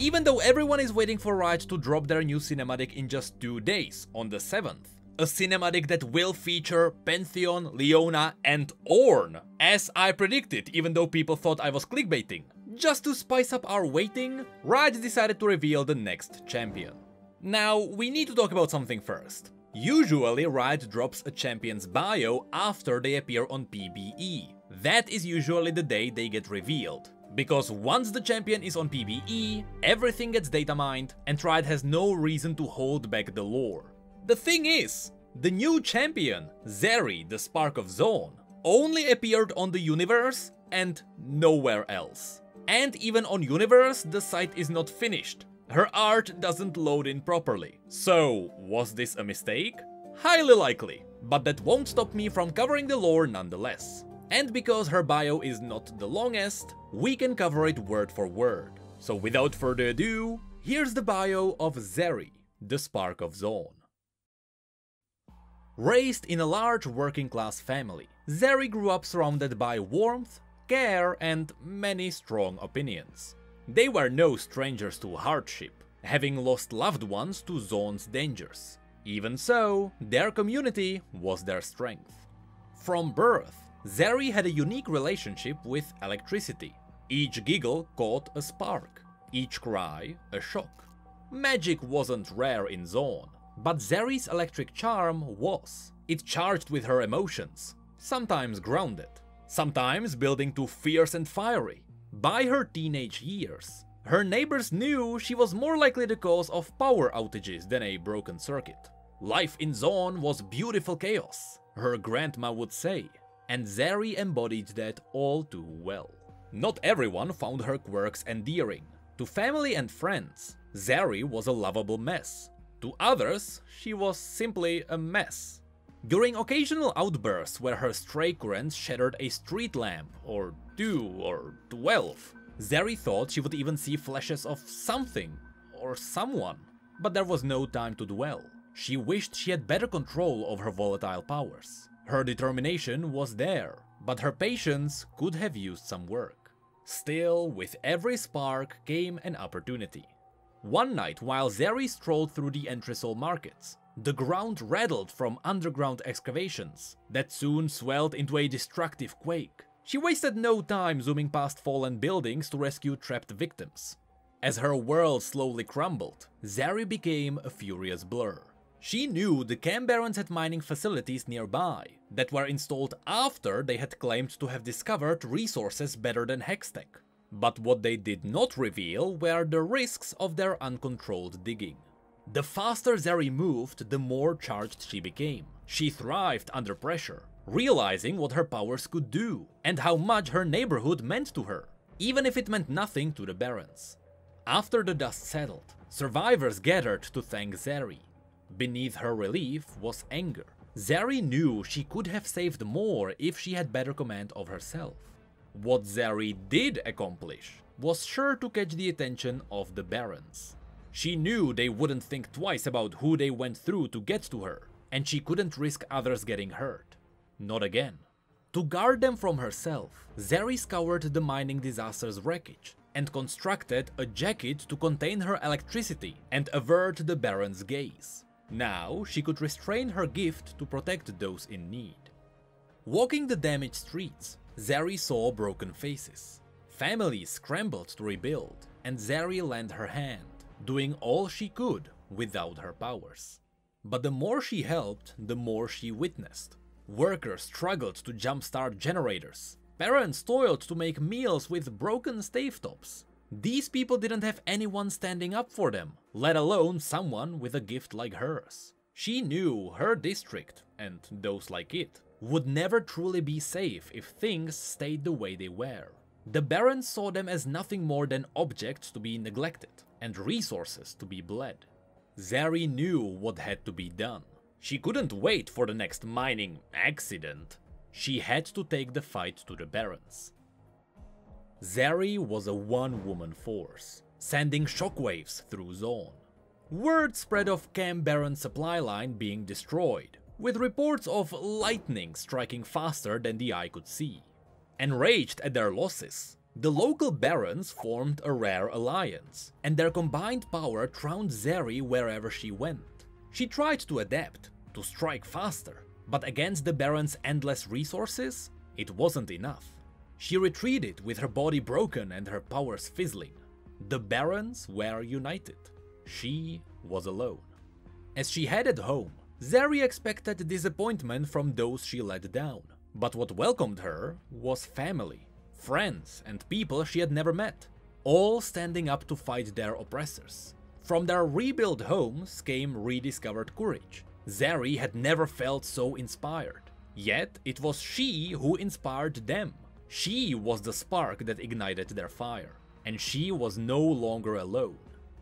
Even though everyone is waiting for Riot to drop their new cinematic in just 2 days, on the 7th. A cinematic that will feature Pantheon, Leona and Ornn, as I predicted, even though people thought I was clickbaiting. Just to spice up our waiting, Riot decided to reveal the next champion. Now, we need to talk about something first. Usually Riot drops a champion's bio after they appear on PBE. That is usually the day they get revealed. Because once the champion is on PBE, everything gets data mined and Riot has no reason to hold back the lore. The thing is, the new champion, Zeri, the Spark of Zone, only appeared on the universe and nowhere else. And even on universe, the site is not finished. Her art doesn't load in properly. So, was this a mistake? Highly likely, but that won't stop me from covering the lore nonetheless. And because her bio is not the longest, we can cover it word for word. So without further ado, here's the bio of Zeri, the Spark of Zone. Raised in a large working-class family, Zeri grew up surrounded by warmth, care and many strong opinions. They were no strangers to hardship, having lost loved ones to Zone's dangers. Even so, their community was their strength. From birth, Zeri had a unique relationship with electricity. Each giggle caught a spark, each cry a shock. Magic wasn't rare in Zone, but Zeri's electric charm was. It charged with her emotions, sometimes grounded, sometimes building to fierce and fiery. By her teenage years, her neighbors knew she was more likely the cause of power outages than a broken circuit. Life in Zone was beautiful chaos, her grandma would say, and Zeri embodied that all too well. Not everyone found her quirks endearing. To family and friends, Zeri was a lovable mess. To others, she was simply a mess. During occasional outbursts where her stray currents shattered a street lamp, or 2 or 12, Zeri thought she would even see flashes of something or someone. But there was no time to dwell. She wished she had better control over her volatile powers. Her determination was there, but her patience could have used some work. Still, with every spark came an opportunity. One night, while Zeri strolled through the entresol markets, the ground rattled from underground excavations that soon swelled into a destructive quake. She wasted no time zooming past fallen buildings to rescue trapped victims. As her world slowly crumbled, Zeri became a furious blur. She knew the Camp Barons had mining facilities nearby that were installed after they had claimed to have discovered resources better than Hextech. But what they did not reveal were the risks of their uncontrolled digging. The faster Zeri moved, the more charged she became. She thrived under pressure, realizing what her powers could do and how much her neighborhood meant to her, even if it meant nothing to the Barons. After the dust settled, survivors gathered to thank Zeri. Beneath her relief was anger. Zeri knew she could have saved more if she had better command of herself. What Zeri did accomplish was sure to catch the attention of the Barons. She knew they wouldn't think twice about who they went through to get to her, and she couldn't risk others getting hurt. Not again. To guard them from herself, Zeri scoured the mining disaster's wreckage and constructed a jacket to contain her electricity and avert the Baron's gaze. Now she could restrain her gift to protect those in need. Walking the damaged streets, Zeri saw broken faces. Families scrambled to rebuild, and Zeri lent her hand, doing all she could without her powers. But the more she helped, the more she witnessed. Workers struggled to jumpstart generators. Parents toiled to make meals with broken stavetops. These people didn't have anyone standing up for them, let alone someone with a gift like hers. She knew her district, and those like it, would never truly be safe if things stayed the way they were. The Barons saw them as nothing more than objects to be neglected, and resources to be bled. Zeri knew what had to be done. She couldn't wait for the next mining accident. She had to take the fight to the Barons. Zeri was a one-woman force, sending shockwaves through Zone. Word spread of Camp Baron's supply line being destroyed, with reports of lightning striking faster than the eye could see. Enraged at their losses, The local barons formed a rare alliance, and their combined power trounced Zeri wherever she went. She tried to adapt, to strike faster, but against the barons' endless resources, it wasn't enough. She retreated with her body broken and her powers fizzling. The barons were united. She was alone. As she headed home, Zeri expected disappointment from those she let down. But what welcomed her was family, friends, and people she had never met, all standing up to fight their oppressors. From their rebuilt homes came rediscovered courage. Zeri had never felt so inspired. Yet it was she who inspired them. She was the spark that ignited their fire. And she was no longer alone.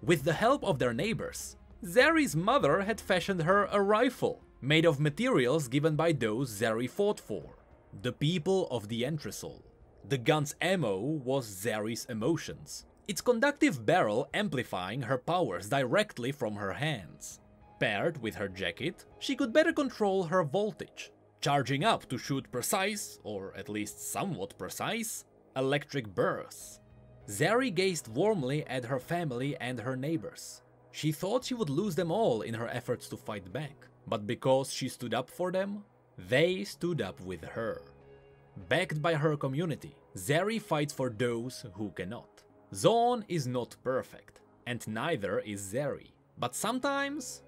With the help of their neighbors, Zeri's mother had fashioned her a rifle, made of materials given by those Zeri fought for, the people of the Entresol. The gun's ammo was Zeri's emotions, its conductive barrel amplifying her powers directly from her hands. Paired with her jacket, she could better control her voltage, charging up to shoot precise, or at least somewhat precise, electric bursts. Zeri gazed warmly at her family and her neighbors. She thought she would lose them all in her efforts to fight back, but because she stood up for them, they stood up with her. Backed by her community, Zeri fights for those who cannot. Zaun is not perfect, and neither is Zeri, but sometimes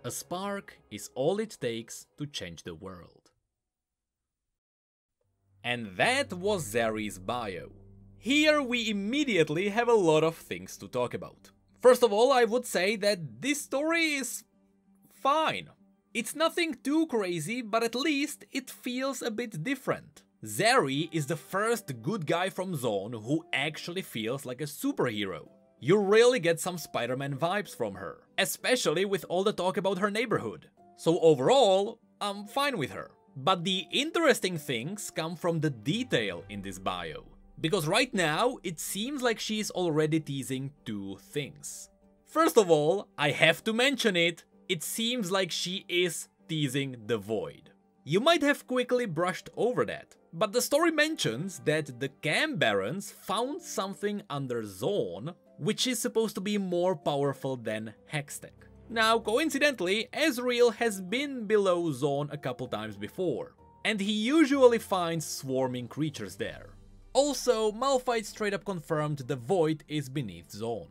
a spark is all it takes to change the world. And that was Zeri's bio. Here we immediately have a lot of things to talk about. First of all, I would say that this story is fine. It's nothing too crazy, but at least it feels a bit different. Zeri is the first good guy from Zaun who actually feels like a superhero. You really get some Spider-Man vibes from her, especially with all the talk about her neighborhood. So overall, I'm fine with her. But the interesting things come from the detail in this bio. Because right now, it seems like she's already teasing two things. First of all, I have to mention it, it seems like she is teasing the Void. You might have quickly brushed over that, but the story mentions that the Cam Barons found something under Zaun, which is supposed to be more powerful than Hextech. Now, coincidentally, Ezreal has been below Zaun a couple times before, and he usually finds swarming creatures there. Also, Malphite straight up confirmed the Void is beneath Zaun.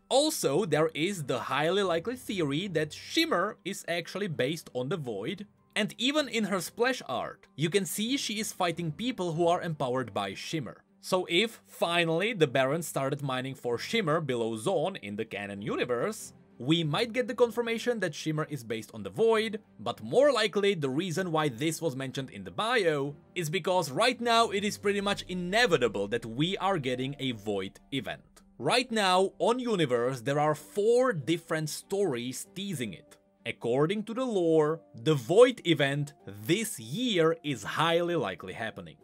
Also, there is the highly likely theory that Shimmer is actually based on the Void, and even in her splash art, you can see she is fighting people who are empowered by Shimmer. So if, finally, the Barons started mining for Shimmer below Zaun in the canon universe, we might get the confirmation that Shimmer is based on the Void, but more likely the reason why this was mentioned in the bio is because right now it is pretty much inevitable that we are getting a Void event. Right now, on Universe, there are 4 different stories teasing it. According to the lore, the Void event this year is highly likely happening.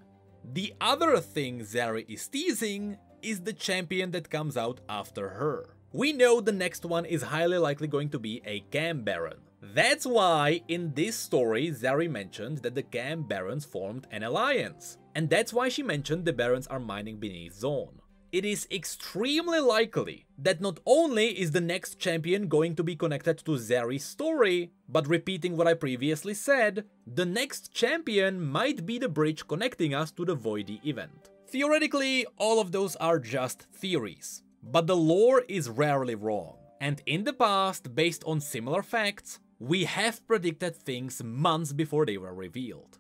The other thing Zeri is teasing is the champion that comes out after her. We know the next one is highly likely going to be a Cam Baron. That's why in this story Zeri mentioned that the Cam Barons formed an alliance. And that's why she mentioned the Barons are mining beneath Zaun. It is extremely likely that not only is the next champion going to be connected to Zeri's story, but repeating what I previously said, the next champion might be the bridge connecting us to the Voidy event. Theoretically, all of those are just theories, but the lore is rarely wrong, and in the past, based on similar facts, we have predicted things months before they were revealed.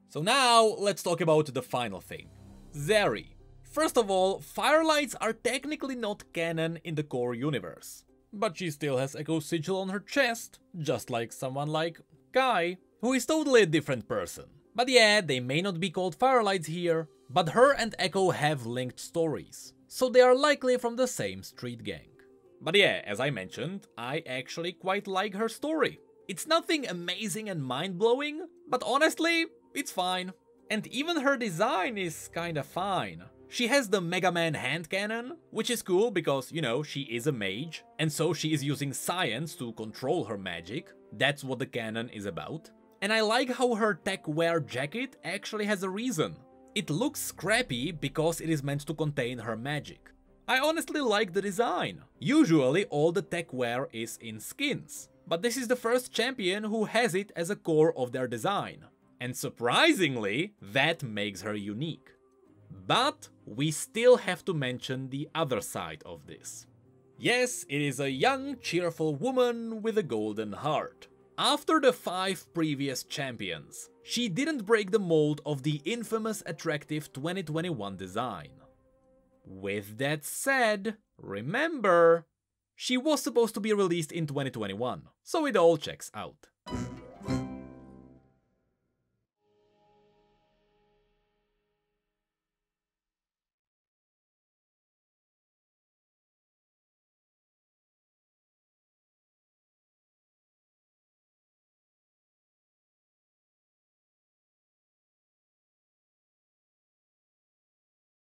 So now, let's talk about the final thing. Zeri. First of all, Firelights are technically not canon in the core universe, but she still has Echo's sigil on her chest, just like someone like Kai, who is totally a different person. But yeah, they may not be called Firelights here, but her and Echo have linked stories, so they are likely from the same street gang. But yeah, as I mentioned, I actually quite like her story. It's nothing amazing and mind-blowing, but honestly, it's fine. And even her design is kinda fine. She has the Mega Man hand cannon, which is cool because, you know, she is a mage, and so she is using science to control her magic. That's what the cannon is about. And I like how her tech wear jacket actually has a reason. It looks scrappy because it is meant to contain her magic. I honestly like the design. Usually all the tech wear is in skins, but this is the first champion who has it as a core of their design. And surprisingly, that makes her unique. But we still have to mention the other side of this. Yes, it is a young, cheerful woman with a golden heart. After the 5 previous champions, she didn't break the mold of the infamous attractive 2021 design. With that said, remember, she was supposed to be released in 2021, so it all checks out.